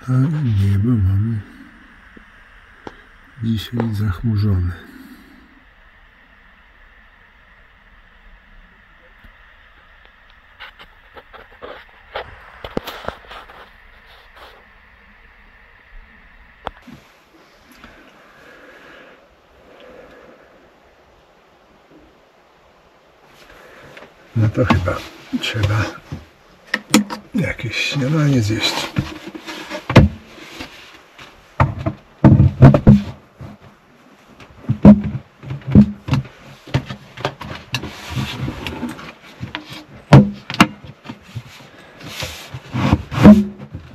A niebo mamy dzisiaj zachmurzone. No to chyba trzeba jakieś śniadanie zjeść.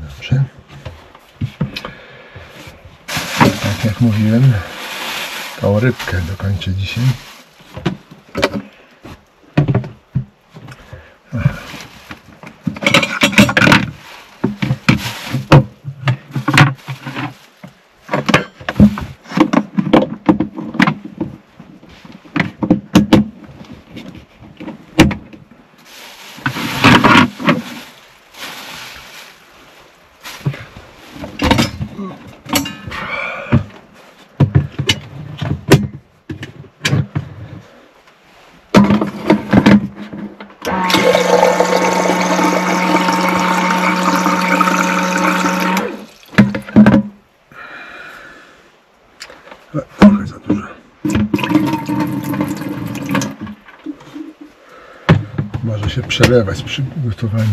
Dobrze. Tak jak mówiłem, tą rybkę dokończę dzisiaj. Trochę za dużo. Może się przelewać przy gotowaniu.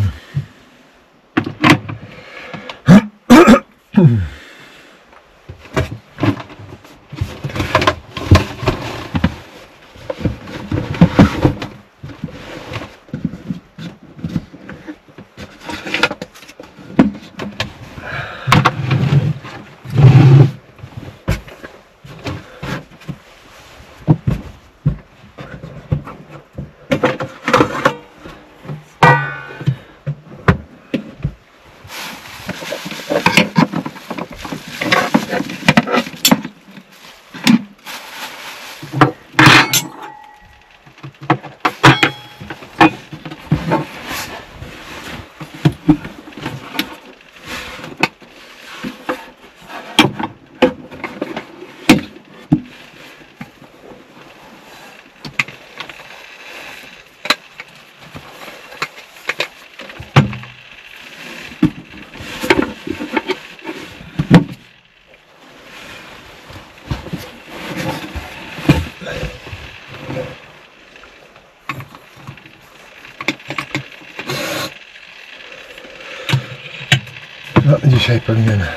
No, dzisiaj powinienem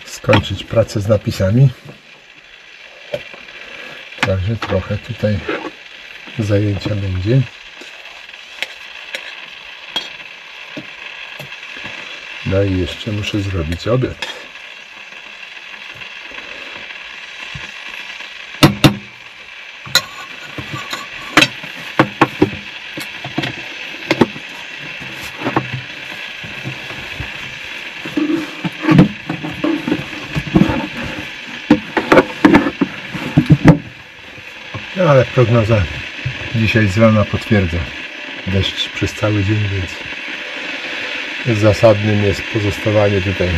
skończyć pracę z napisami. Także trochę tutaj zajęcia będzie. No i jeszcze muszę zrobić obiad. No, ale prognoza dzisiaj z rana potwierdza deszcz przez cały dzień, więc zasadnym jest pozostawanie tutaj.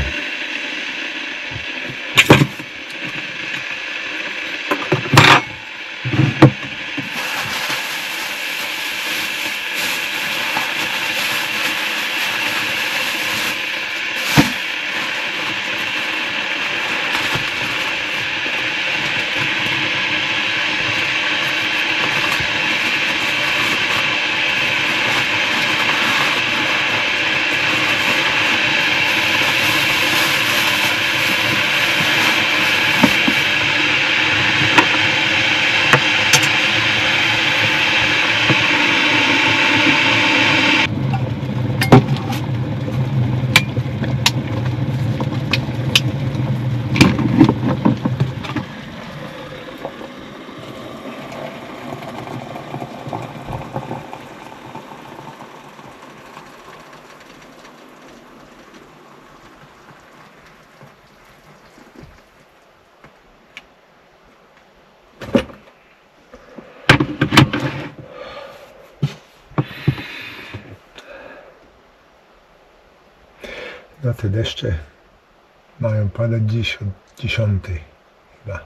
No te deszcze mają padać dziś od 10 chyba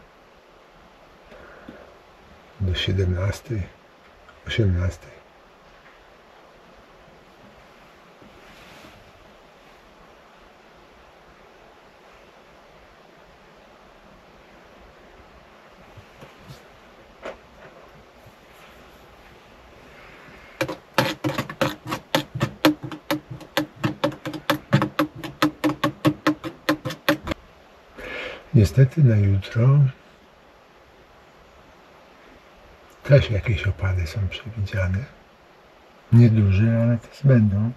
do 17, 18. Niestety na jutro też jakieś opady są przewidziane. Nieduże, ale też będą.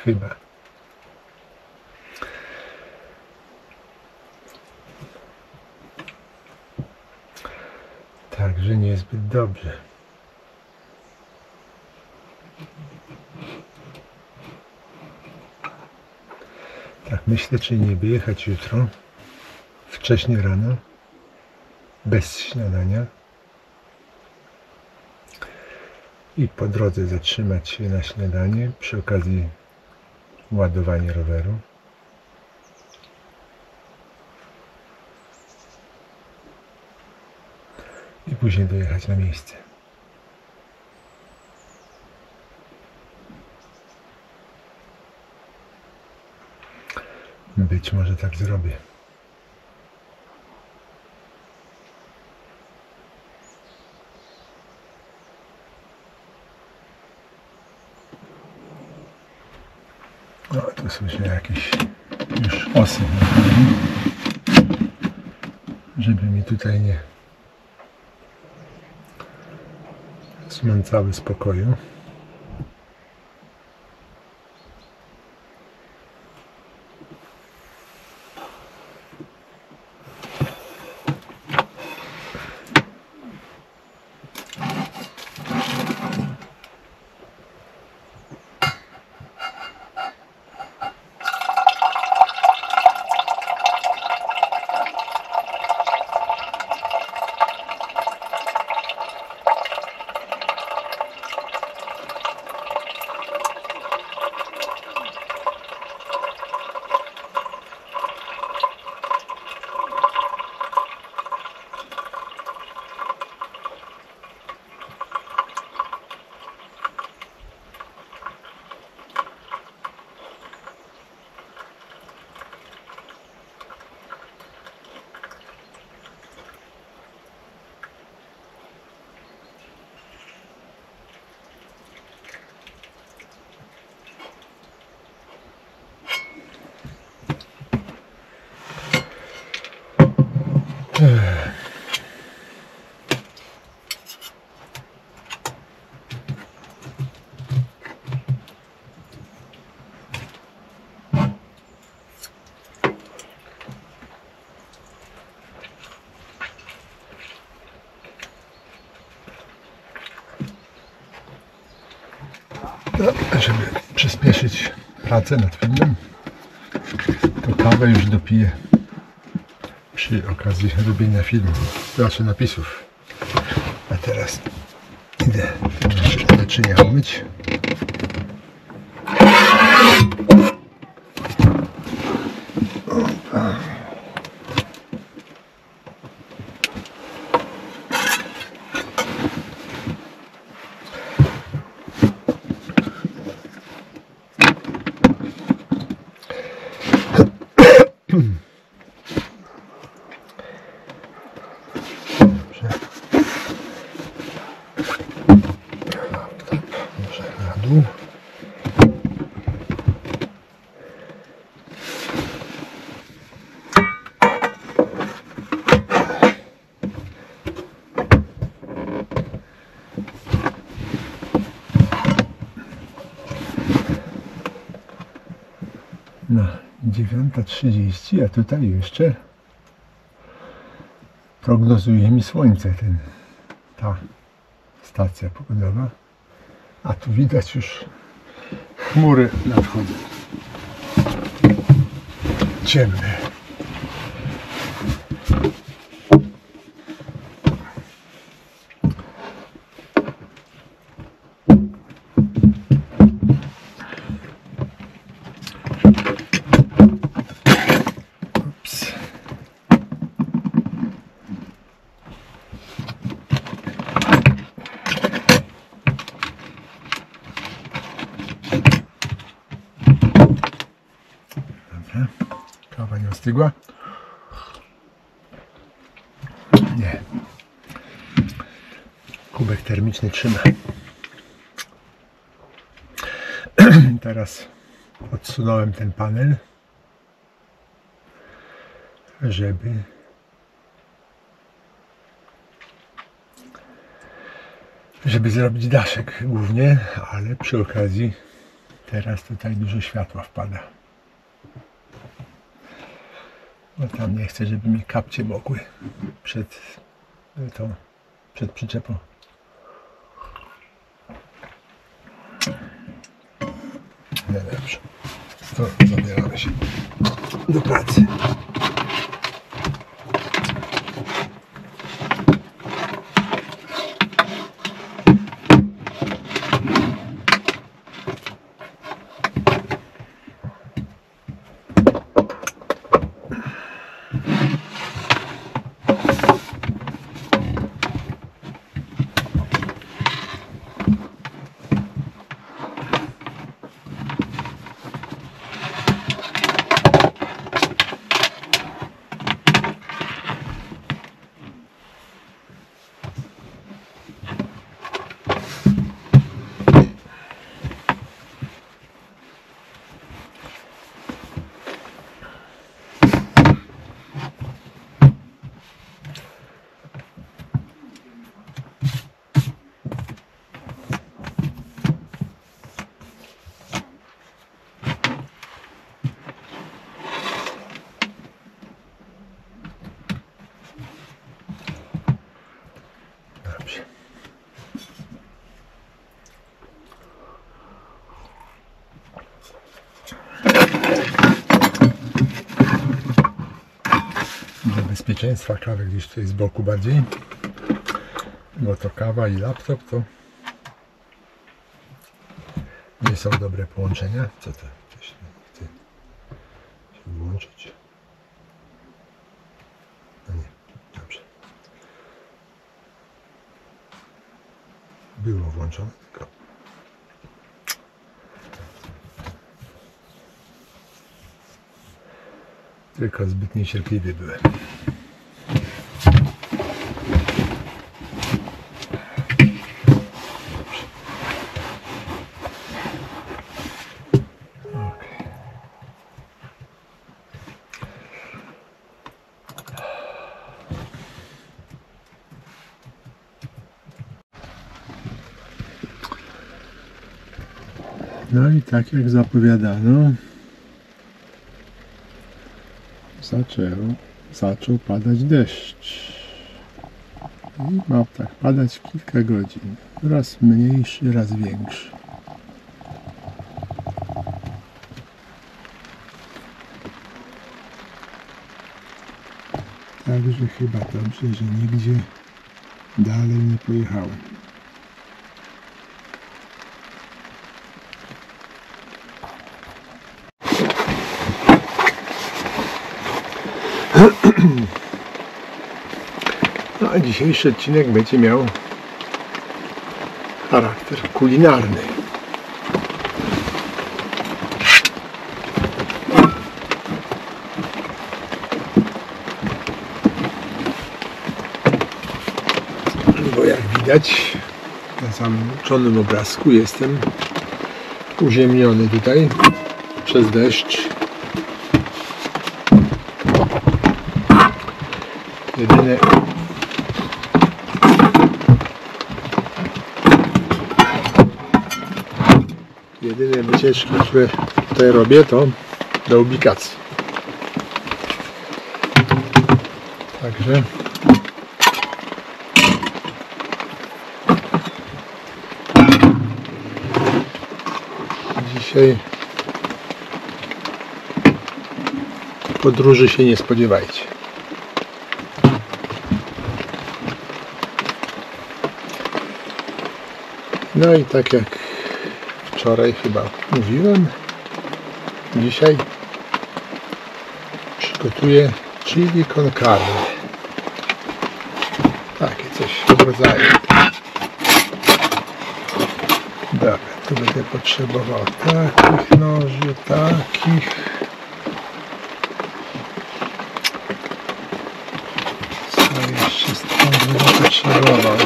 Chyba. Także niezbyt dobrze. Tak myślę, czy nie wyjechać jutro wcześnie rano, bez śniadania i po drodze zatrzymać się na śniadanie, przy okazji ładowania roweru. I później dojechać na miejsce. Być może tak zrobię. No, tu słyszę jakieś już osy, żeby mi tutaj nie zmęcały spokoju. No, żeby przyspieszyć pracę nad filmem, to kawę już dopiję przy okazji robienia filmu, znaczy napisów. A teraz idę naczynia umyć. Na 9:30, a tutaj jeszcze prognozuje mi słońce ta stacja pogodowa, a tu widać już chmury nadchodzą, ciemne. wystygła? Nie. Kubek termiczny trzyma. Teraz odsunąłem ten panel, żeby zrobić daszek głównie, ale przy okazji teraz tutaj dużo światła wpada. Bo tam nie chcę, żeby mi kapcie mogły przed przyczepą. No dobrze, to zabieramy się do pracy. Dla bezpieczeństwa kawę gdzieś tutaj z boku bardziej, bo to kawa i laptop to nie są dobre połączenia. Co to? Coś nie chce się włączyć. No nie, dobrze. Było włączone, tylko zbyt niecierpliwy byłem. No i tak jak zapowiadano, zaczął padać deszcz. I ma tak padać kilka godzin. Raz mniejszy, raz większy. Także chyba dobrze, że nigdzie dalej nie pojechałem. No a dzisiejszy odcinek będzie miał charakter kulinarny. Bo jak widać na załączonym obrazku jestem uziemniony tutaj przez deszcz. Jedyne wycieczki, które tutaj robię, to do ubikacji. Także dzisiaj podróży się nie spodziewajcie. No i tak jak wczoraj chyba mówiłem, dzisiaj przygotuję chili con carne. Takie coś w rodzaju. Dobra, tu będę potrzebował takich noży, takich. potrzebował.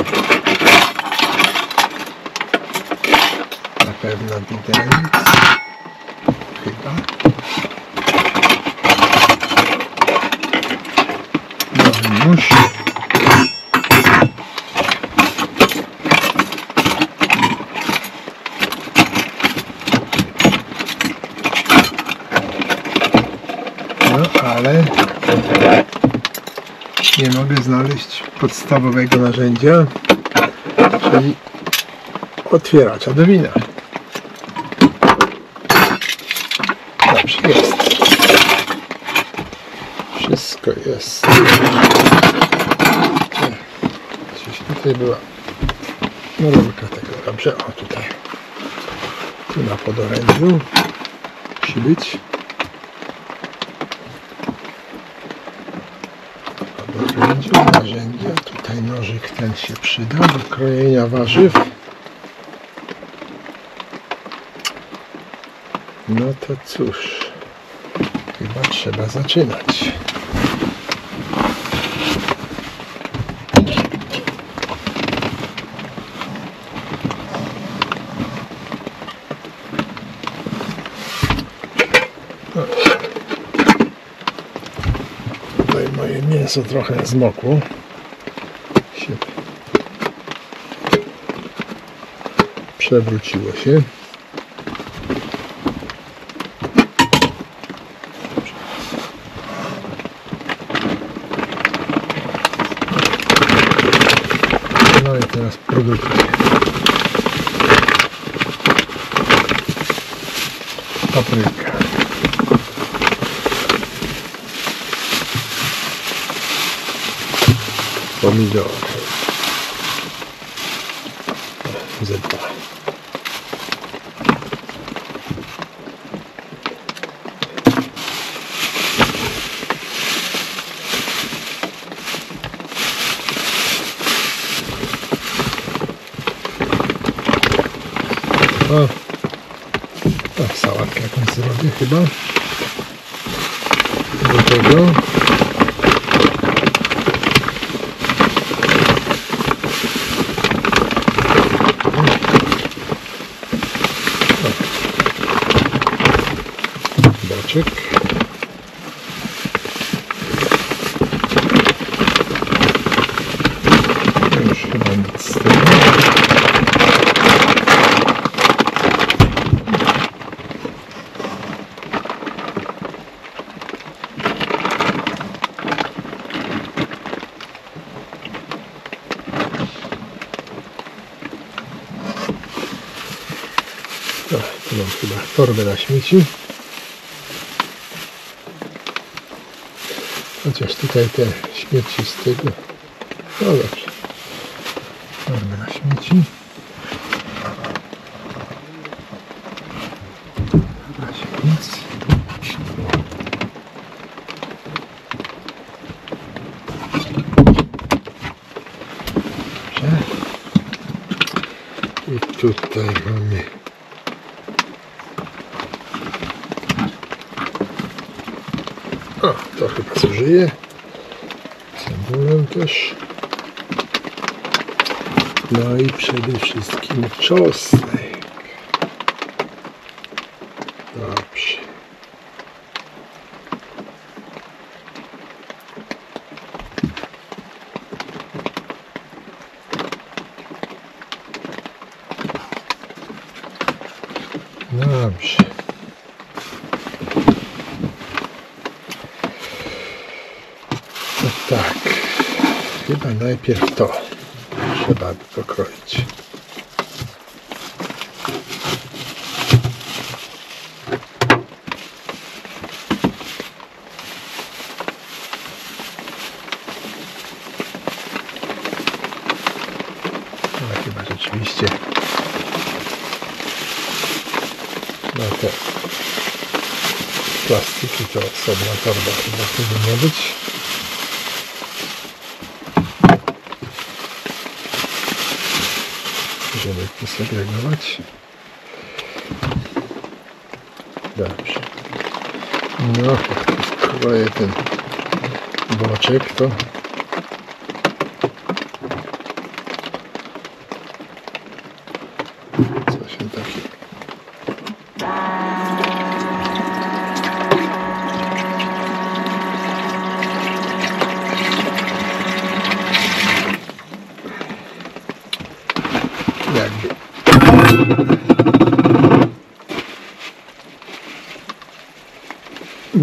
Na pewno widelec. Chyba. No musi. No ale nie mogę znaleźć podstawowego narzędzia, czyli otwieracza do wina. Dobrze, jest. Wszystko jest. Gdzieś tutaj była rurka tego. Dobrze, o tutaj. Tu na podorędziu musi być. Narzędzia. Tutaj nożyk ten się przyda do krojenia warzyw. No to cóż, chyba trzeba zaczynać. Tutaj moje mięso trochę zmokło. Przewróciło się. No i teraz produkty. Papryka. Pomidor. Z2. O, tak, sałatkę jakąś zrobię chyba. Do tego boczek. Już chyba nic z tego. Tu mam chyba torbę na śmieci. Chociaż tutaj te śmieci z tego. No dobrze. Torbę na śmieci. Na razie nic. Dobrze. I tutaj mamy o, to chyba zużyję. Cebulę też. No i przede wszystkim czosnek. Dobrze. Dobrze. No tak. Chyba najpierw to trzeba pokroić. No chyba rzeczywiście no te plastiki to osobna torba chyba powinna być. Żeby posegregować. Dobrze. No, jak kroję ten boczek, to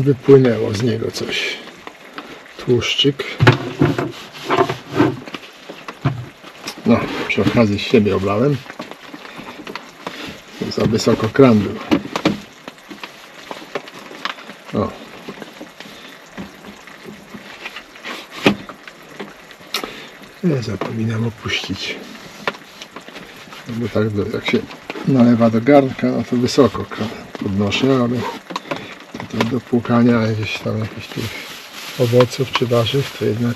wypłynęło z niego coś. Tłuszczyk. No, przy okazji siebie oblałem. Za wysoko kran był. O. Ja zapominam opuścić. No bo tak jak się nalewa do garnka, no to wysoko kran podnoszę, ale tutaj do płukania gdzieś tam jakichś tych owoców czy warzyw, to jednak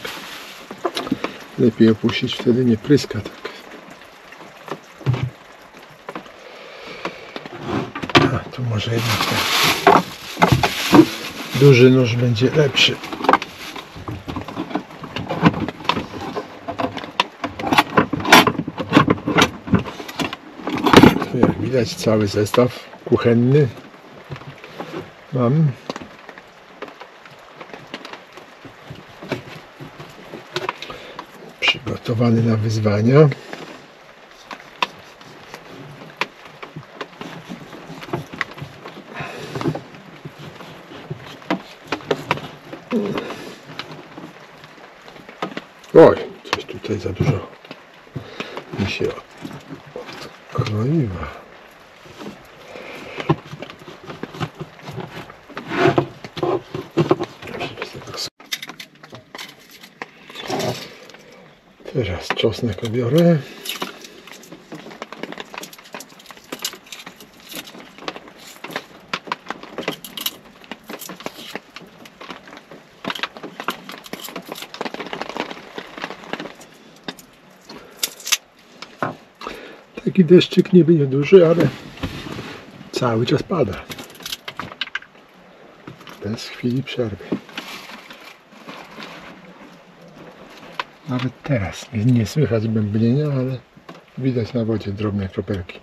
lepiej opuścić, wtedy nie pryska tak. A tu może jednak ten duży nóż będzie lepszy. Tu jak widać cały zestaw kuchenny mam. Przygotowany na wyzwania. Oj, coś tutaj za dużo mi się odkroiła. Teraz czosnek obiorę. Taki deszczyk nie będzie duży, ale cały czas pada. Bez chwili przerwy. Nawet teraz nie słychać bębnienia, ale widać na wodzie drobne kropelki.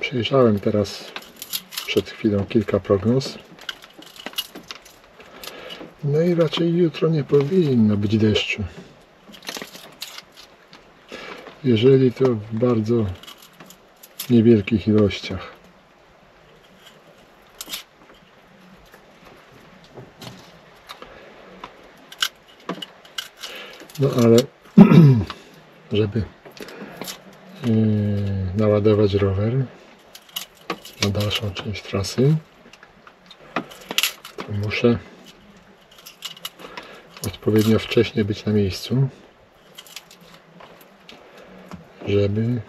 Przejrzałem teraz przed chwilą kilka prognoz. No i raczej jutro nie powinno być deszczu. Jeżeli to w bardzo niewielkich ilościach. No ale żeby naładować rower na dalszą część trasy, to muszę odpowiednio wcześnie być na miejscu, żeby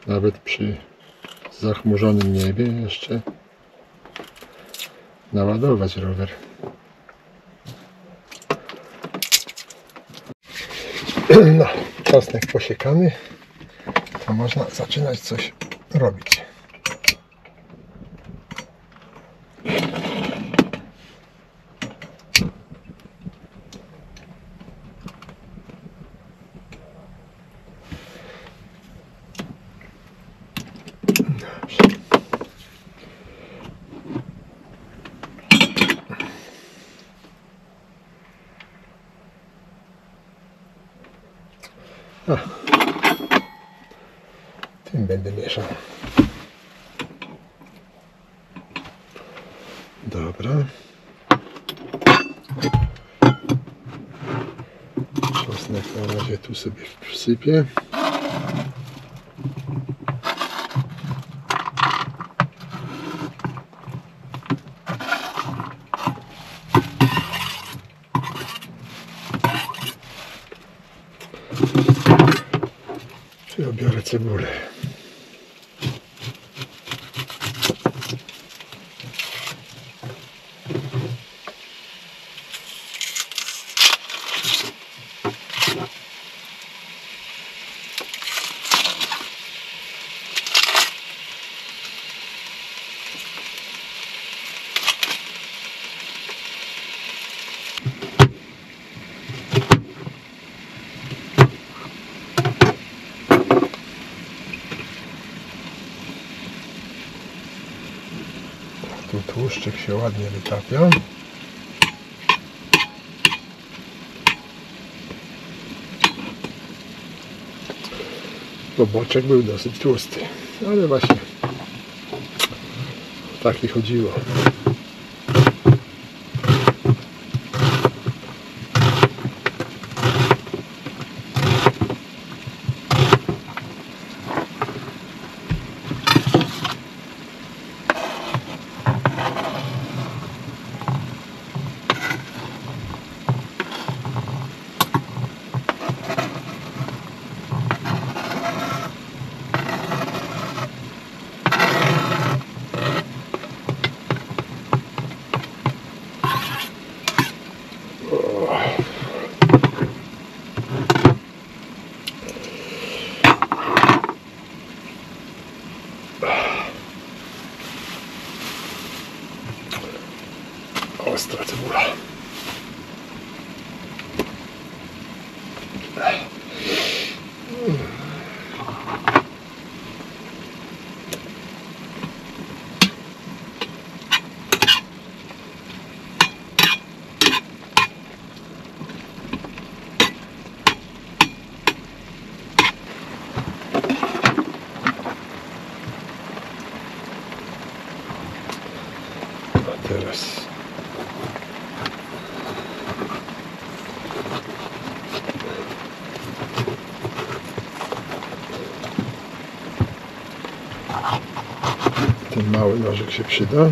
nawet przy zachmurzonym niebie jeszcze naładować rower. No, czosnek posiekany, to można zaczynać coś robić. Tym będę mieszał. Dobra. Czosnek na razie tu sobie wsypię. Biorę cebulę. Tu tłuszczyk się ładnie wytapia. bo boczek był dosyć tłusty, ale właśnie tak mi chodziło. Ostra cebula. A teraz ten mały nożyk się przyda.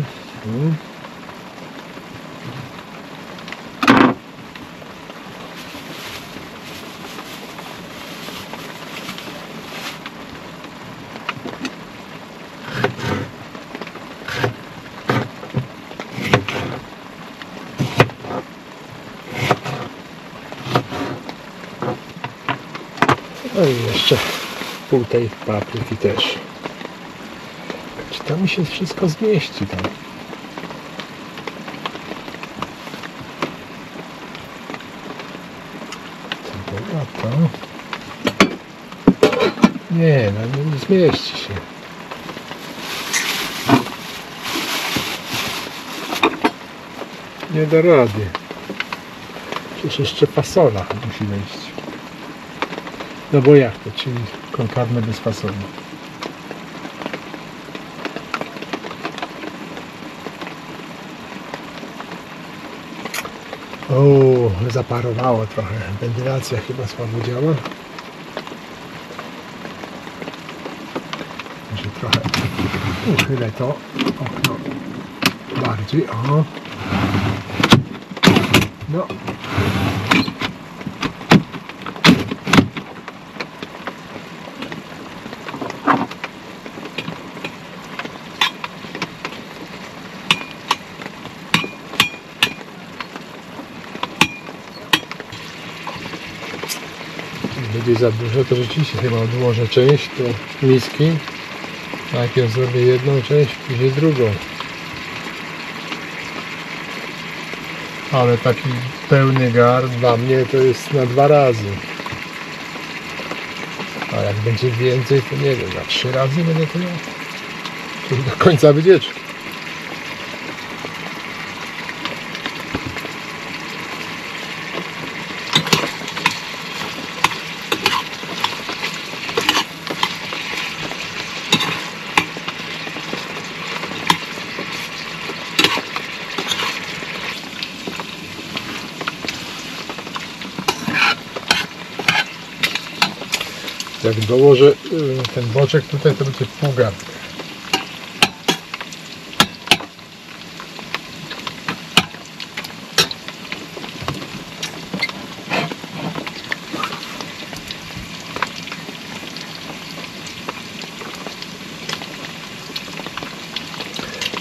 No i jeszcze pół tej papryki też. Czy to mi się wszystko zmieści tam? Cebula to... Nie, no nie zmieści się. Nie da rady. Przecież jeszcze fasola musi wejść. No bo jak to? Czyli konkarne bez fasoli. O, zaparowało trochę. Wentylacja chyba słabo działa. Może trochę uchylę to okno bardziej. O. No. Będzie za dużo, to rzeczywiście chyba odłożę część do miski. Najpierw zrobię jedną część, później drugą. Ale taki pełny gar dla mnie to jest na 2 razy. A jak będzie więcej, to nie wiem, na 3 razy będę to miał. Czyli do końca wycieczki. Jak dołożę ten boczek tutaj, to będzie pół garnka.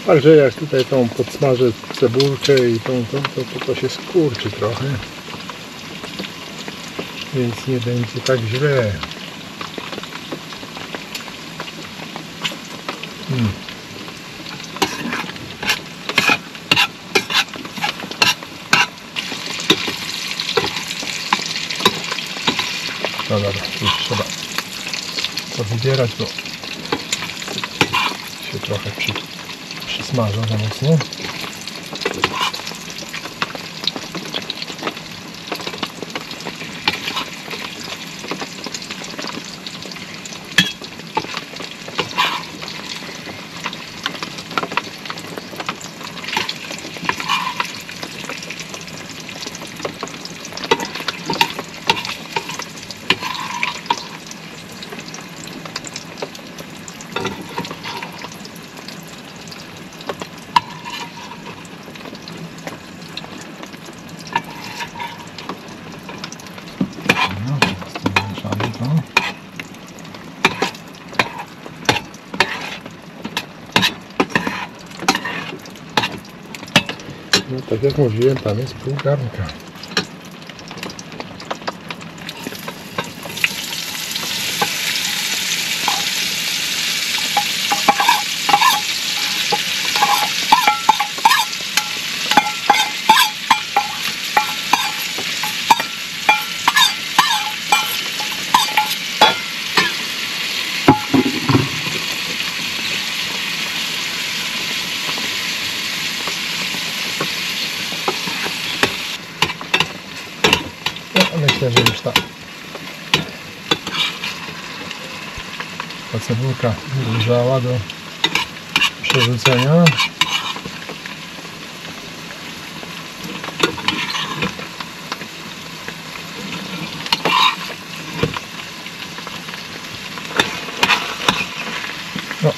Także jak tutaj tą podsmażę cebulkę i to się skurczy trochę. Więc nie będzie tak źle. No dobra, już trzeba to wybierać, bo się trochę przysmaża za mocno. Tak jak mówiłem, tam jest pół garnka. Myślę, że już ta cebulka dojrzała do przerzucenia. No.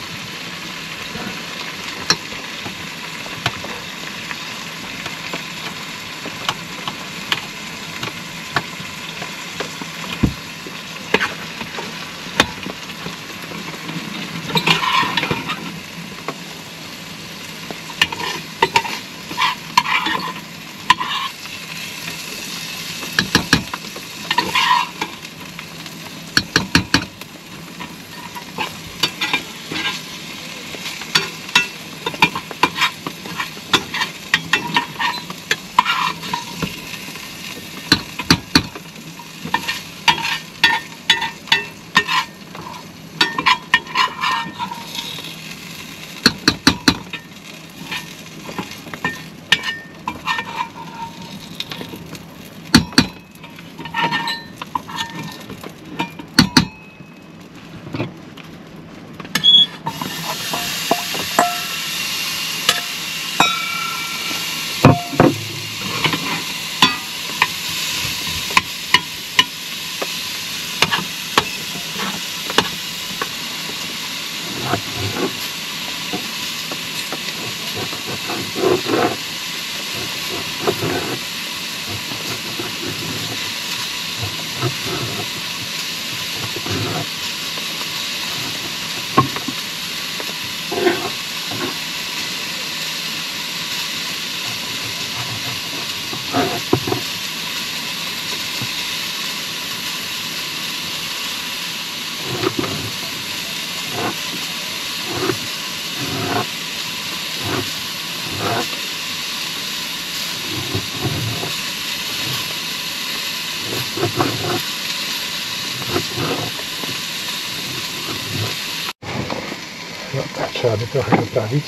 No, trzeba by trochę zostawić.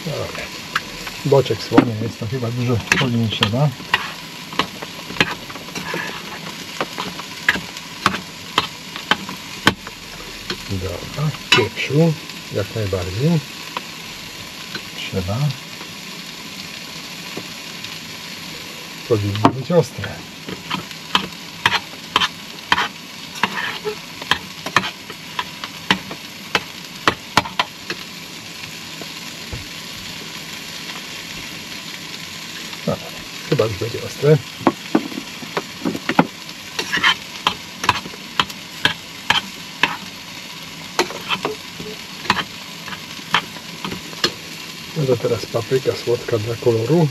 Dobra. Boczek słony jest, to chyba dużo folii nie trzeba. Dobra, pieprzu jak najbardziej trzeba. Powinno być ostre. No, chyba już będzie ostre. No to teraz papryka słodka dla koloru.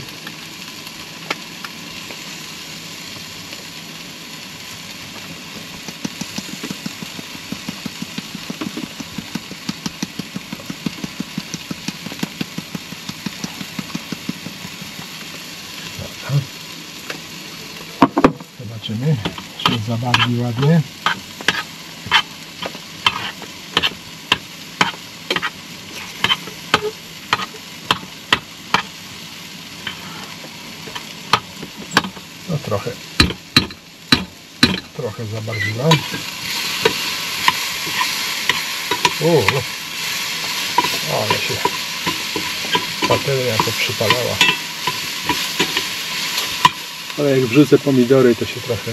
Zobaczymy, czy zabarwi ładnie. No trochę zabarwiła. Ale się patelnia to przypalała. Ale jak wrzucę pomidory, to się trochę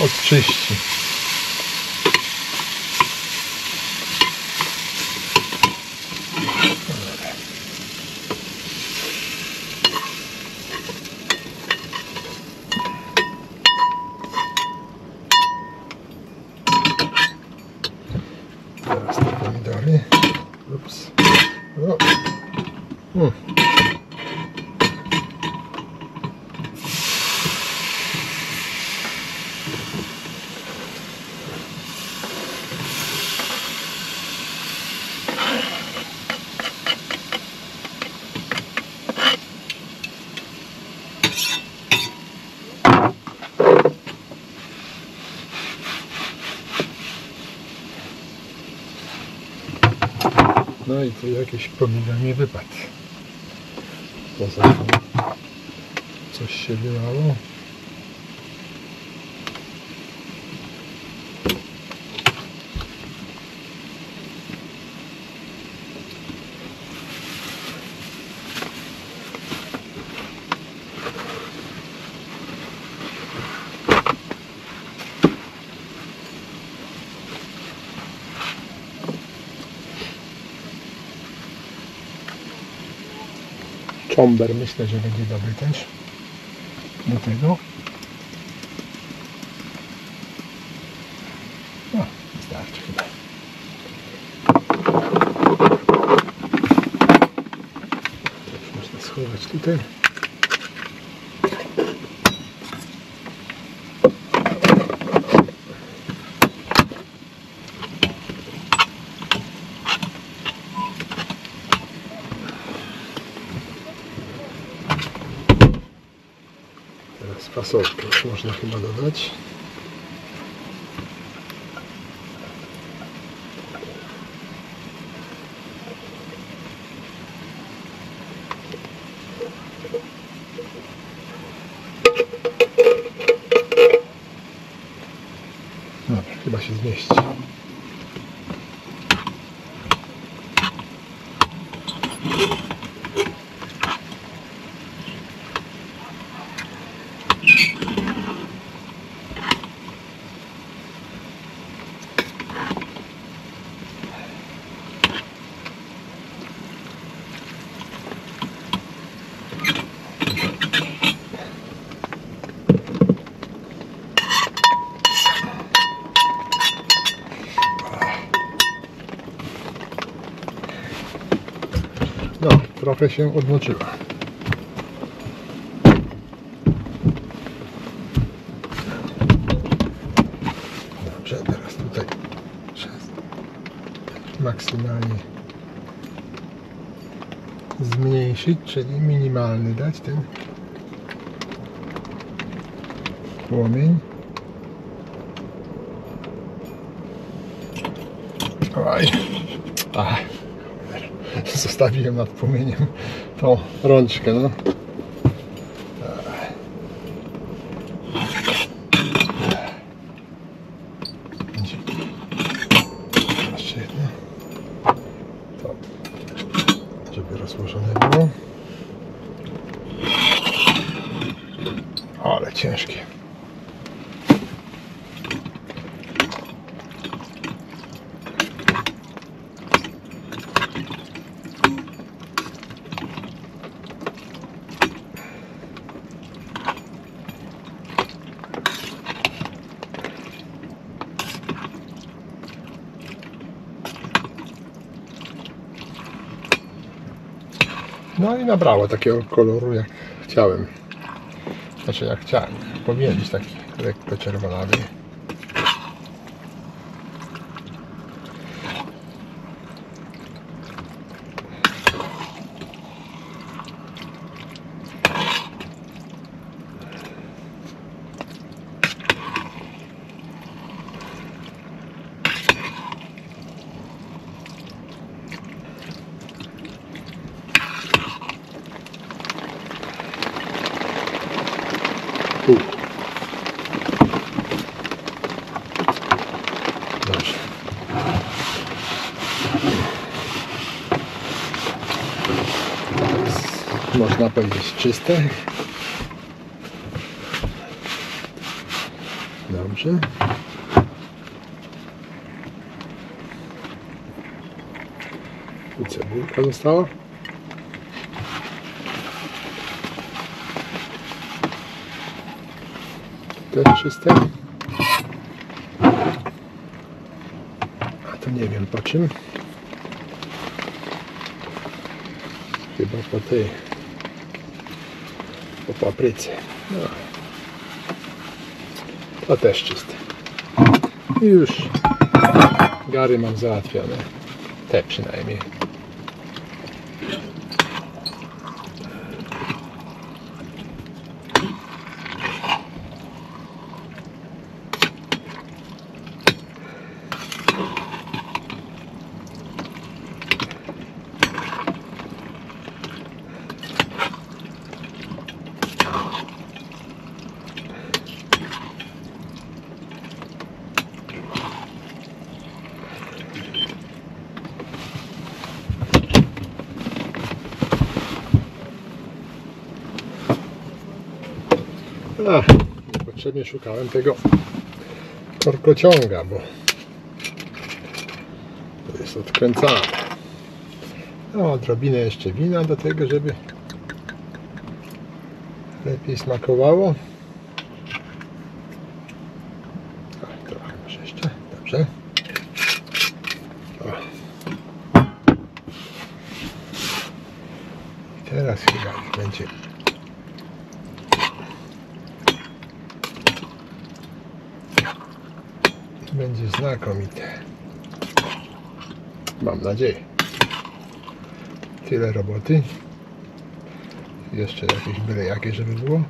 odczyści. Ups. No. No i tu jakiś pomidor mi wypadł. Poza tym coś się wylało. Czomber myślę, że będzie dobry też do tego. No, wystarczy chyba. To już można schować tutaj. Fasolkę już można chyba dodać. Dobra, chyba się zmieści. No, trochę się odmoczyła. Dobrze, teraz tutaj maksymalnie zmniejszyć, czyli minimalny dać ten płomień. Oj. Ach. Zostawiłem nad płomieniem tą rączkę, no. Jeszcze jedno. To, żeby rozłożone było. Ale ciężkie. No i nabrało takiego koloru, jak chciałem. Znaczy jak chciałem. Powinien być taki lekko czerwonawy. Dobrze. Można powiedzieć czyste. Dobrze. I cebulka została. Też czyste. A to nie wiem po czym. chyba po papryce. No. To też czyste. I już gary mam załatwione. Te przynajmniej. Niepotrzebnie szukałem tego korkociąga, bo to jest odkręcane. No, odrobinę jeszcze wina do tego, żeby lepiej smakowało. Trochę może jeszcze, dobrze. I teraz chyba będzie znakomite. Mam nadzieję. Tyle roboty. Jeszcze jakieś byle jakie, żeby było.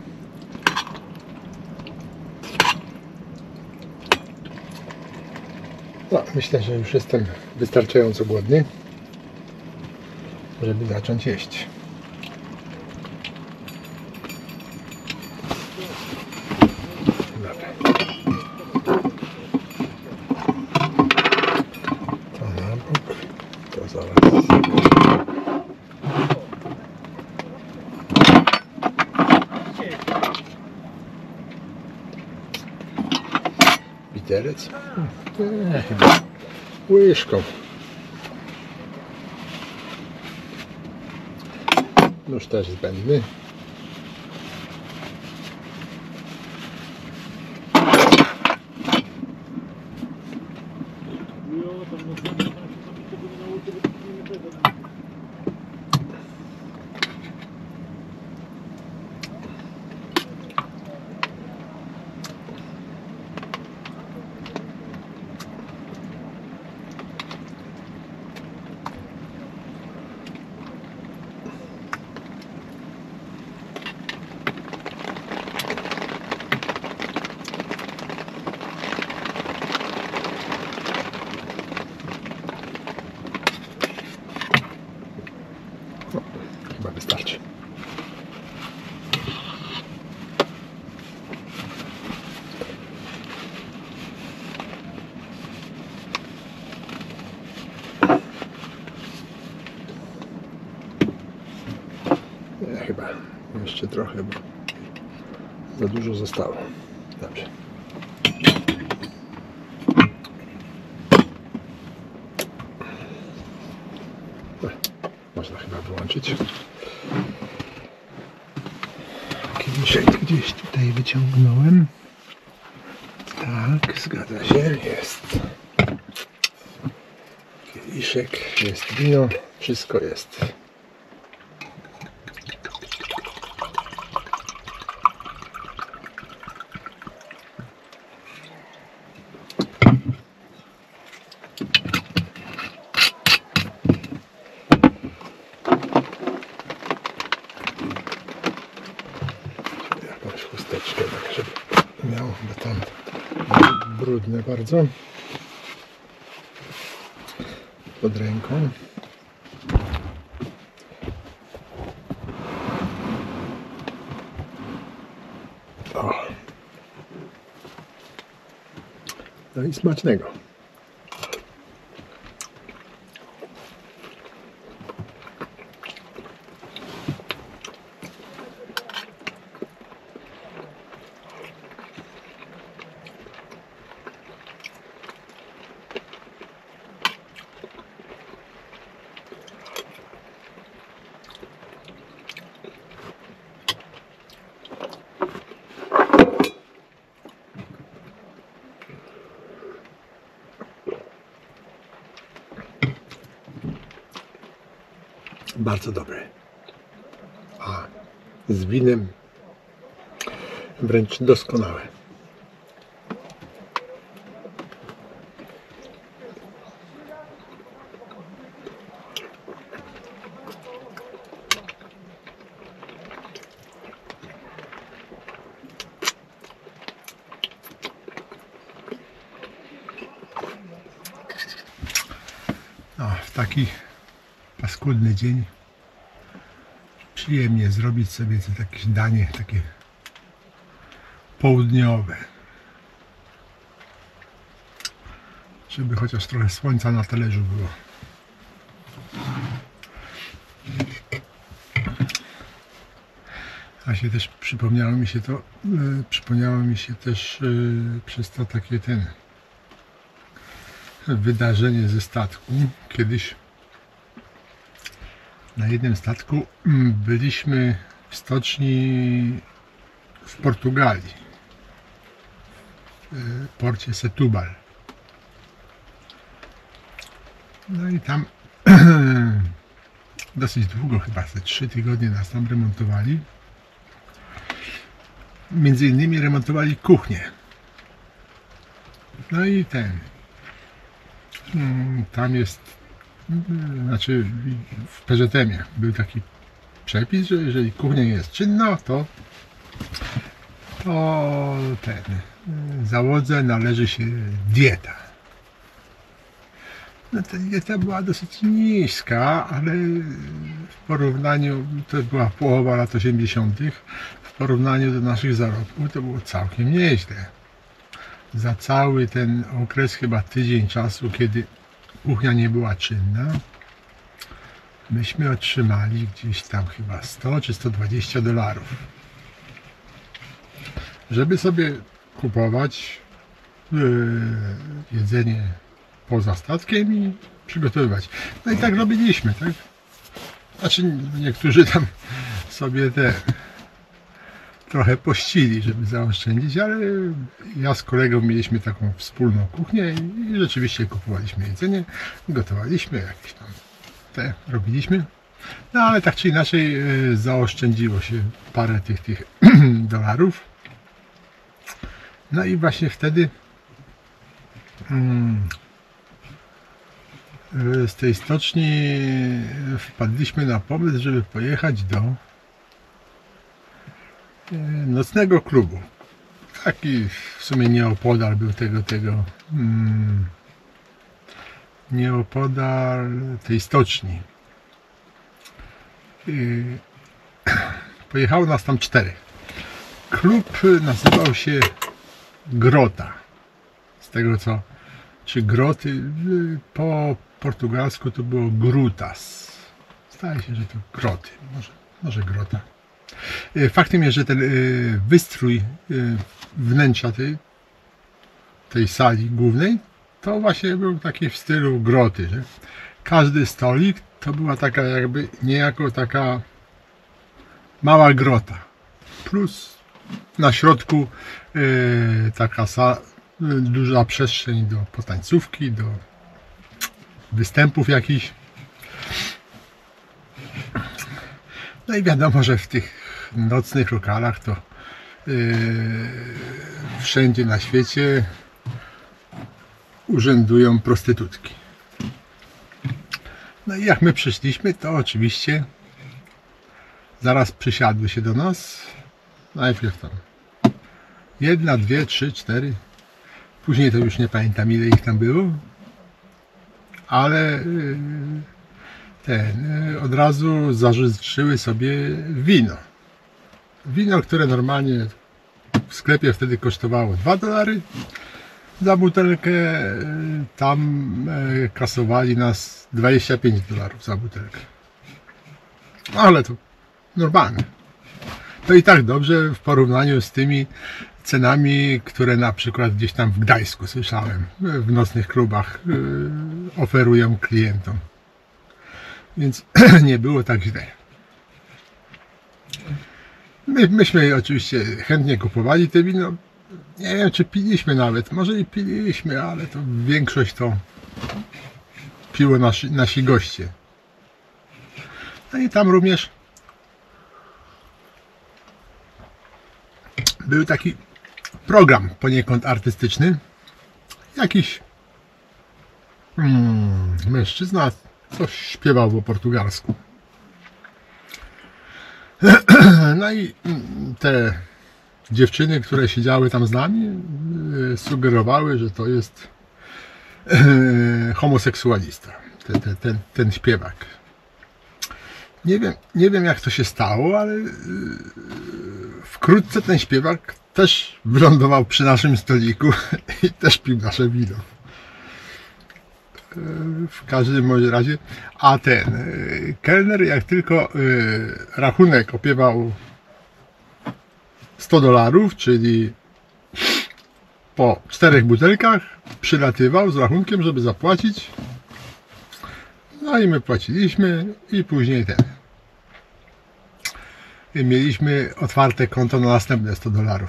No, myślę, że już jestem wystarczająco głodny, żeby zacząć jeść. Widelec? Chyba łyżką. Nóż też zbędny. Chyba wystarczy. Chyba jeszcze trochę, bo za dużo zostało. Dobrze. Można chyba wyłączyć. Kieliszek gdzieś tutaj wyciągnąłem. Tak, zgadza się, jest. Kieliszek, jest wino, wszystko jest. Chusteczkę, tak żeby miał, bo tam brudne bardzo pod ręką. O. No i smacznego. Bardzo dobry. z winem wręcz doskonałe. W taki paskudny dzień przyjemnie zrobić sobie jakieś danie takie południowe, żeby chociaż trochę słońca na talerzu było. A się też przypomniało mi się też przez to takie wydarzenie ze statku. Kiedyś na jednym statku byliśmy w stoczni w Portugalii, w porcie Setúbal. No i tam dosyć długo, chyba te 3 tygodnie nas tam remontowali. Między innymi remontowali kuchnię. No i tam jest, znaczy w PZM-ie był taki przepis, że jeżeli kuchnia jest czynna, to załodze należy się dieta. No ta dieta była dosyć niska, ale w porównaniu, to była połowa lat 80., w porównaniu do naszych zarobków to było całkiem nieźle. Za cały ten okres, chyba tydzień czasu, kiedy kuchnia nie była czynna, myśmy otrzymali gdzieś tam chyba 100 czy $120, żeby sobie kupować jedzenie poza statkiem i przygotowywać. No i tak robiliśmy, tak? Znaczy niektórzy tam sobie trochę pościli, żeby zaoszczędzić, ale ja z kolegą mieliśmy taką wspólną kuchnię i rzeczywiście kupowaliśmy jedzenie, gotowaliśmy, jakieś tam robiliśmy. No ale tak czy inaczej zaoszczędziło się parę tych dolarów. No i właśnie wtedy z tej stoczni wpadliśmy na pomysł, żeby pojechać do nocnego klubu. Taki w sumie nieopodal był nieopodal tej stoczni. Pojechało nas tam 4. Klub nazywał się Grota. Z tego czy groty, po portugalsku to było grutas. Zdaje się, że to groty, może grota. Faktem jest, że ten wystrój wnętrza tej sali głównej to właśnie był taki w stylu groty, że każdy stolik to była taka jakby niejako taka mała grota, plus na środku taka duża przestrzeń do potańcówki, do występów jakichś. No i wiadomo, że w tych nocnych lokalach to wszędzie na świecie urzędują prostytutki. No i jak my przyszliśmy, to oczywiście zaraz przysiadły się do nas. Najpierw tam 1, 2, 3, 4. Później to już nie pamiętam, ile ich tam było. Ale od razu zażyczyły sobie wino. Wino, które normalnie w sklepie wtedy kosztowało $2 za butelkę, tam kasowali nas $25 za butelkę. Ale to normalne. To i tak dobrze w porównaniu z tymi cenami, które na przykład gdzieś tam w Gdańsku słyszałem, w nocnych klubach oferują klientom. Więc nie było tak źle. Myśmy oczywiście chętnie kupowali te wino. Nie wiem, czy piliśmy nawet. Może i piliśmy, ale to większość to piło nasi goście. No i tam również był taki program poniekąd artystyczny. Jakiś mężczyzna coś śpiewał po portugalsku. No i te dziewczyny, które siedziały tam z nami, sugerowały, że to jest homoseksualista, ten śpiewak. Nie wiem jak to się stało, ale wkrótce ten śpiewak też wylądował przy naszym stoliku i też pił nasze wino. W każdym razie, a ten kelner jak tylko rachunek opiewał $100, czyli po 4 butelkach przylatywał z rachunkiem, żeby zapłacić. No i my płaciliśmy i później mieliśmy otwarte konto na następne $100.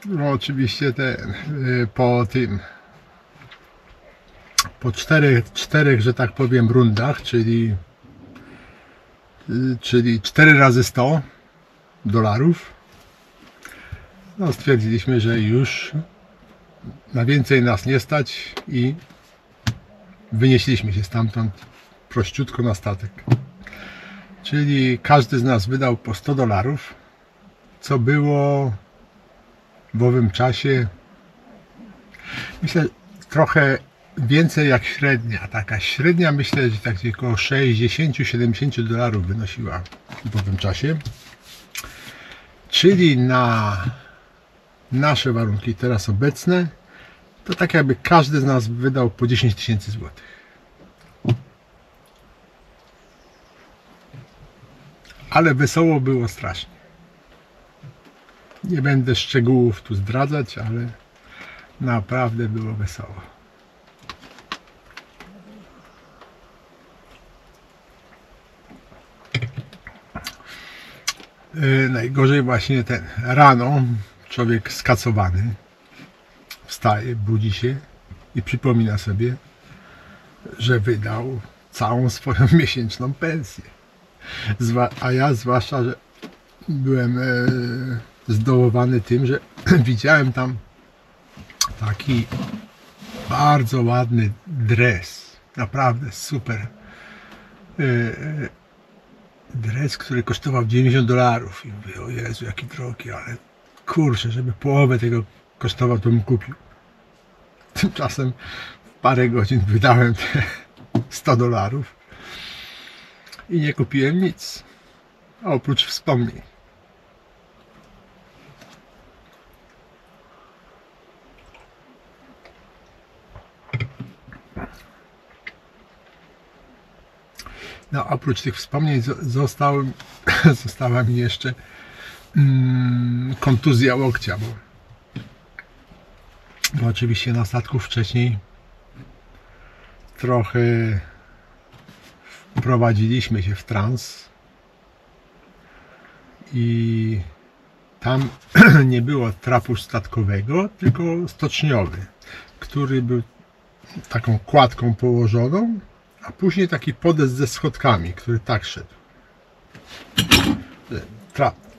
No oczywiście po czterech, że tak powiem, rundach, czyli 4 razy $100, no stwierdziliśmy, że już na więcej nas nie stać i wynieśliśmy się stamtąd prościutko na statek. Czyli każdy z nas wydał po $100, co było w owym czasie, myślę, trochę więcej jak średnia. Taka średnia, myślę, że tak około $60–70 wynosiła w owym czasie. Czyli na nasze warunki teraz obecne, to tak jakby każdy z nas wydał po 10 000 złotych. Ale wesoło było strasznie. Nie będę szczegółów tu zdradzać, ale naprawdę było wesoło. Najgorzej właśnie rano człowiek skacowany wstaje, budzi się i przypomina sobie, że wydał całą swoją miesięczną pensję. A ja zwłaszcza, że byłem zdołowany tym, że widziałem tam taki bardzo ładny dres, naprawdę super dres, który kosztował $90 i mówię, o Jezu, jaki drogi, ale kurczę, żeby połowę tego kosztował, to bym kupił. Tymczasem w parę godzin wydałem te $100 i nie kupiłem nic, oprócz wspomnień. No, oprócz tych wspomnień została mi jeszcze kontuzja łokcia, bo oczywiście na statku wcześniej trochę wprowadziliśmy się w trans i tam nie było trapu statkowego, tylko stoczniowy, który był taką kładką położoną, a później taki podest ze schodkami, który tak szedł.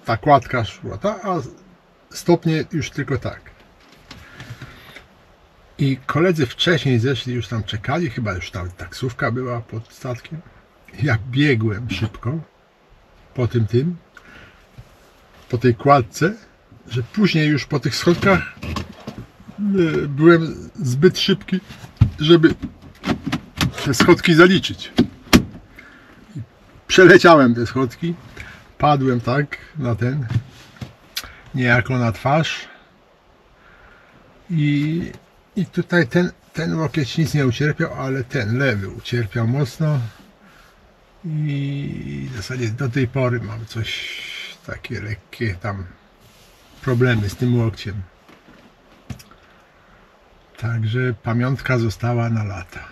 Ta kładka szła, a stopnie już tylko tak. I koledzy wcześniej zeszli, już tam czekali, chyba już tam taksówka była pod statkiem. Ja biegłem szybko po tej kładce, że później już po tych schodkach byłem zbyt szybki, żeby te schodki zaliczyć. I przeleciałem te schodki, padłem tak na niejako na twarz i tutaj ten łokieć nic nie ucierpiał, ale ten lewy ucierpiał mocno i w zasadzie do tej pory mam coś takie lekkie tam problemy z tym łokciem. Także pamiątka została na lata.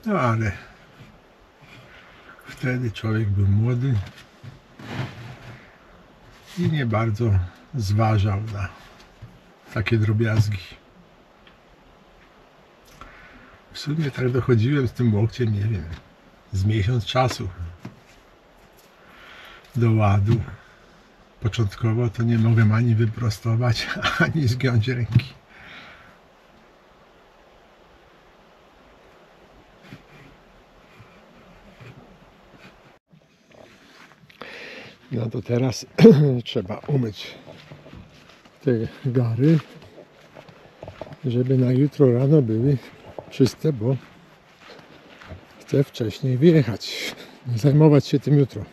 No ale wtedy człowiek był młody i nie bardzo zważał na takie drobiazgi. sumie tak dochodziłem z tym łokciem, nie wiem, z miesiąc czasu do ładu. Początkowo to nie mogłem ani wyprostować, ani zgiąć ręki. No to teraz trzeba umyć te gary, żeby na jutro rano były czyste, bo chcę wcześniej wyjechać, nie zajmować się tym jutro.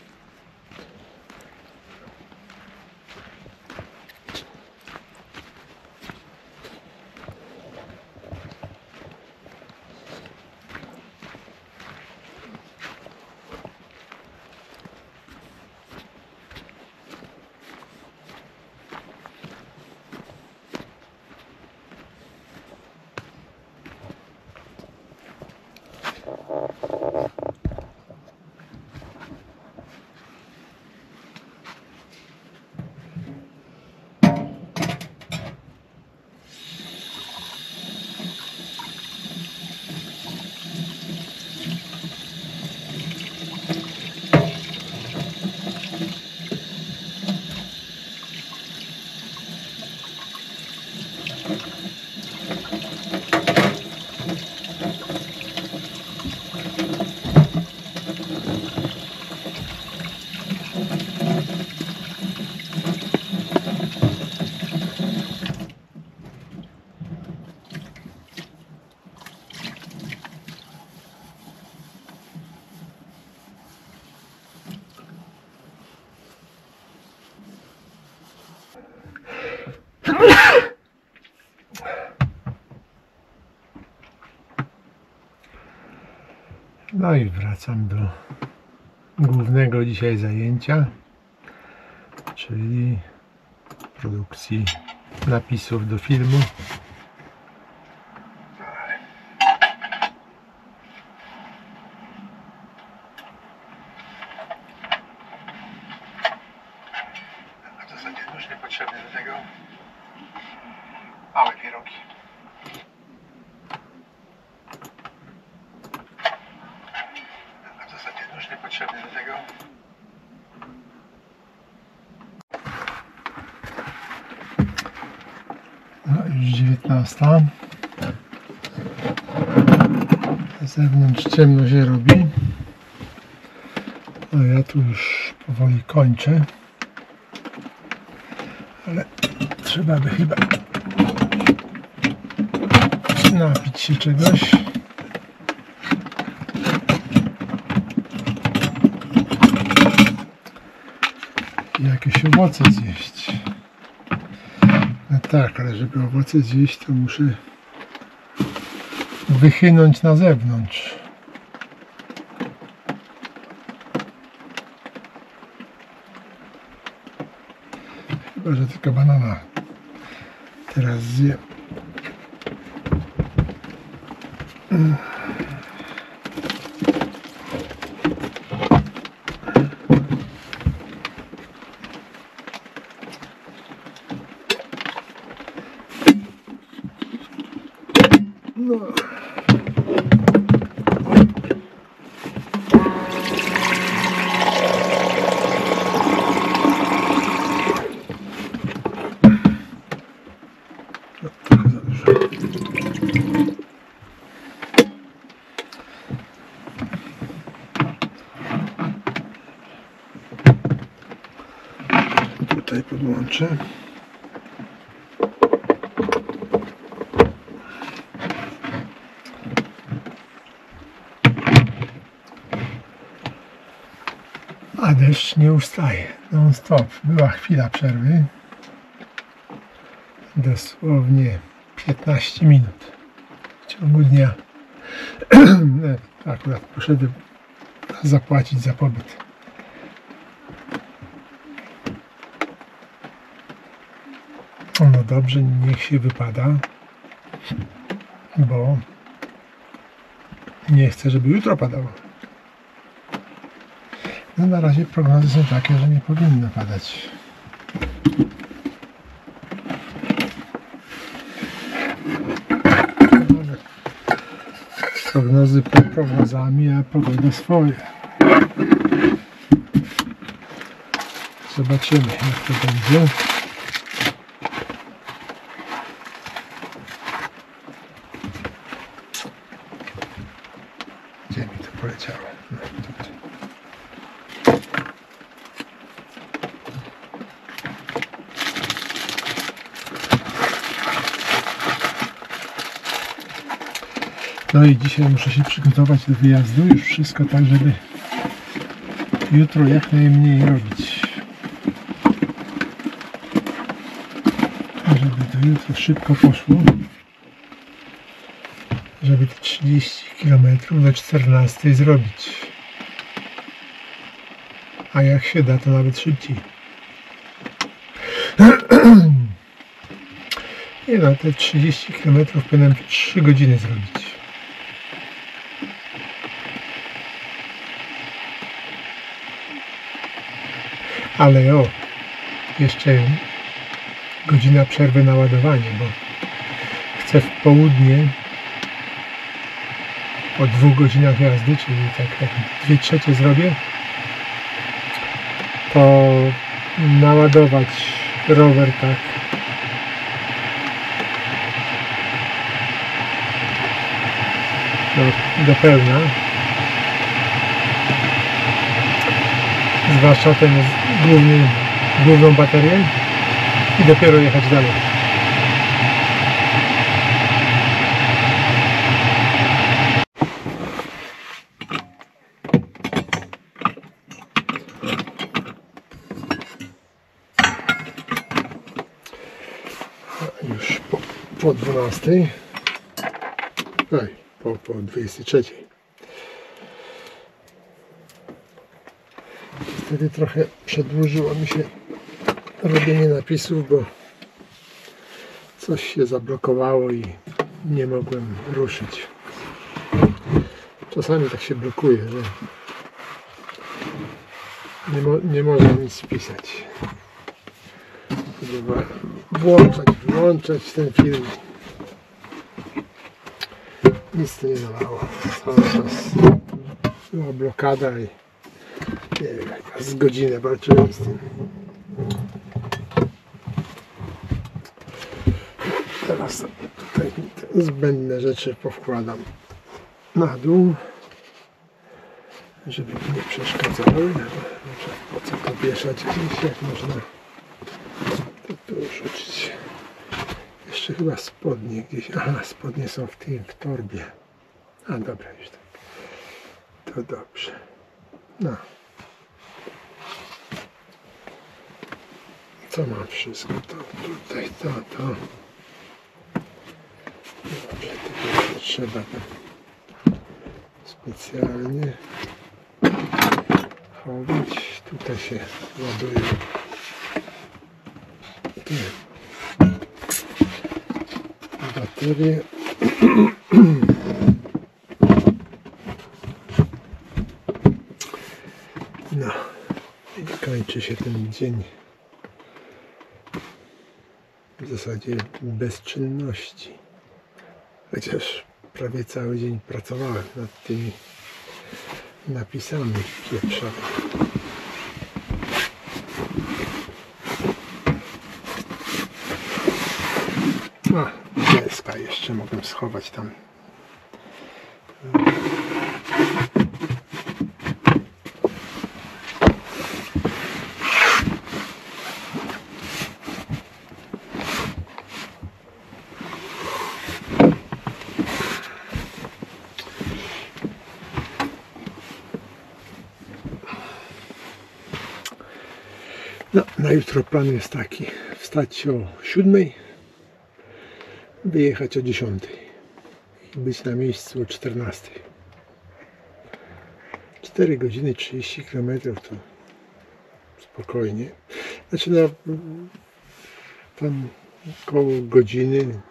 No i wracam do głównego dzisiaj zajęcia, czyli produkcji napisów do filmu. A w zasadzie już niepotrzebne do tego małe pierogi. Już niepotrzebny do tego. No już 19. Na zewnątrz ciemno się robi. No ja tu już powoli kończę. Ale trzeba by chyba napić się czegoś. Jakieś owoce zjeść. No tak, ale żeby owoce zjeść, to muszę wychynąć na zewnątrz. Chyba że tylko banana teraz zjem. No. Trochę za dużo. Tutaj podłączę. A deszcz nie ustaje, non stop. Była chwila przerwy, dosłownie 15 minut w ciągu dnia. Akurat poszedłem zapłacić za pobyt. No dobrze, niech się wypada, bo nie chcę, żeby jutro padało. No na razie prognozy są takie, że nie powinno padać. Prognozy prognozami, a pogoda swoje. Zobaczymy, jak to będzie. Gdzie mi to poleciało? No, tutaj. No i dzisiaj muszę się przygotować do wyjazdu. Już wszystko tak, żeby jutro jak najmniej robić. Żeby to jutro szybko poszło. Żeby te 30 km do 14 zrobić. A jak się da, to nawet szybciej. Nie no, te 30 km powinienem 3 godziny zrobić. Ale o, jeszcze godzina przerwy na ładowanie, bo chcę w południe po 2 godzinach jazdy, czyli tak jak 2/3 zrobię, to naładować rower tak do pełna, zwłaszcza ten główną baterię, i dopiero jechać dalej. Już po 12, po 23. Wtedy trochę przedłużyło mi się robienie napisów, bo coś się zablokowało i nie mogłem ruszyć. Czasami tak się blokuje, że nie można nic pisać. Trzeba włączać ten film. Nic to nie dawało. Cały czas była blokada i nie wiem, z godzinę walczyłem z tym. Teraz tutaj te zbędne rzeczy powkładam na dół, żeby mi nie przeszkadzały. Po co to wieszać gdzieś, jak można to tu rzucić. Jeszcze chyba spodnie gdzieś. Aha, spodnie są w torbie. A dobra, już tak. To dobrze. No. To mam wszystko. To tutaj, to. Dobrze, tylko trzeba specjalnie chować. Tutaj się ładuje. Baterie. No i kończy się ten dzień w zasadzie bez czynności. Chociaż prawie cały dzień pracowałem nad tymi napisami pieprzowymi. Deska jeszcze mogłem schować tam. No, na jutro plan jest taki: wstać o 7, wyjechać o 10 i być na miejscu o 14. 4 godziny 30 km to spokojnie. Znaczy no, tam koło godziny,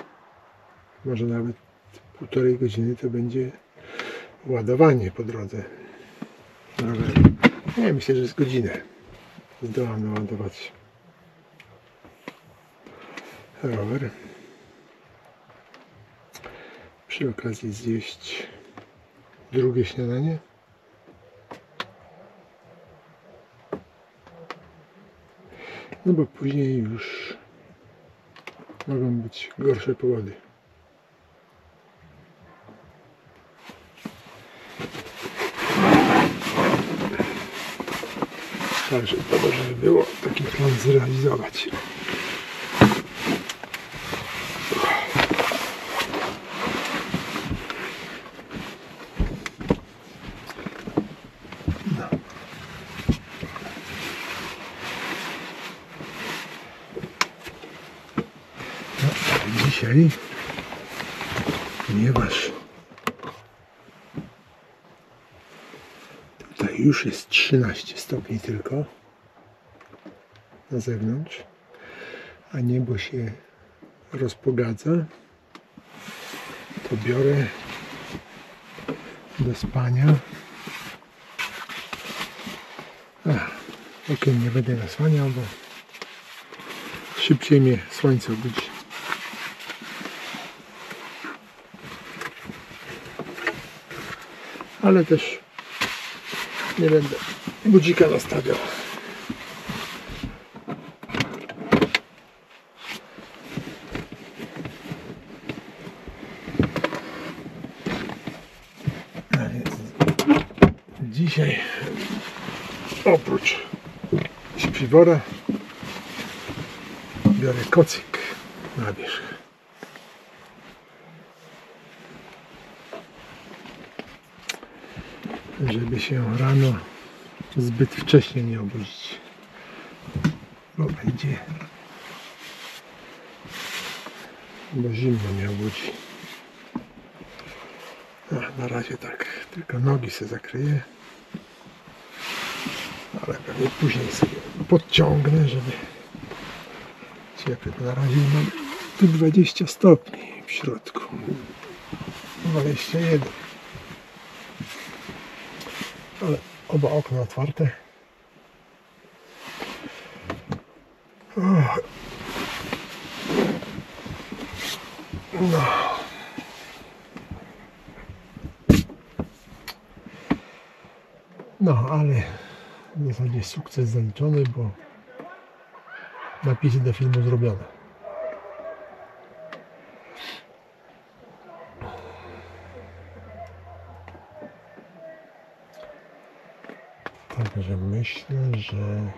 może nawet 1,5 godziny to będzie ładowanie po drodze. Ja myślę, że z godzinę zdołam naładować rower. Przy okazji zjeść drugie śniadanie. No bo później już mogą być gorsze pogody. Także dobrze by było taki plan zrealizować. Dzisiaj, ponieważ tutaj już jest 13 stopni tylko na zewnątrz, a niebo się rozpogadza, to biorę do spania. Okien nie będę nasłaniał, bo szybciej mnie słońce obudzi. Ale też nie będę budzika nastawiał. A więc dzisiaj oprócz śpiwora biorę kocyk na wierzch. Żeby się rano zbyt wcześnie nie obudzić, bo zimno mnie obudzi. Na razie tak, tylko nogi sobie zakryję, ale pewnie później sobie podciągnę, żeby ciepło. Na razie mam tu 20 stopni w środku, 21. Ale oba okna otwarte. No, ale w zasadzie sukces zaliczony, bo napisy do filmu zrobione. Także myślę, że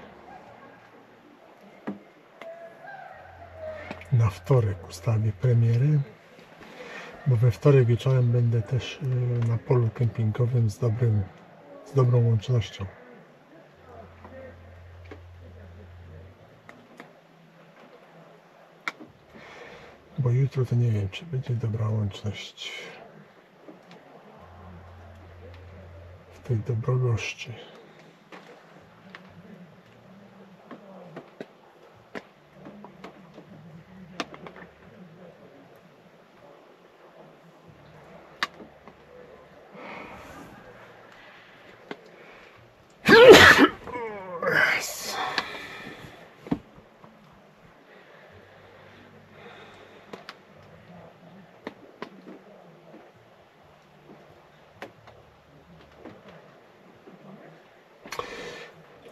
na wtorek ustawię premierę, bo we wtorek wieczorem będę też na polu kempingowym z dobrą łącznością. Bo jutro to nie wiem, czy będzie dobra łączność w tej Dobrogoszczy.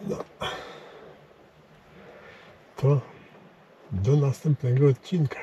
No. To do następnego odcinka.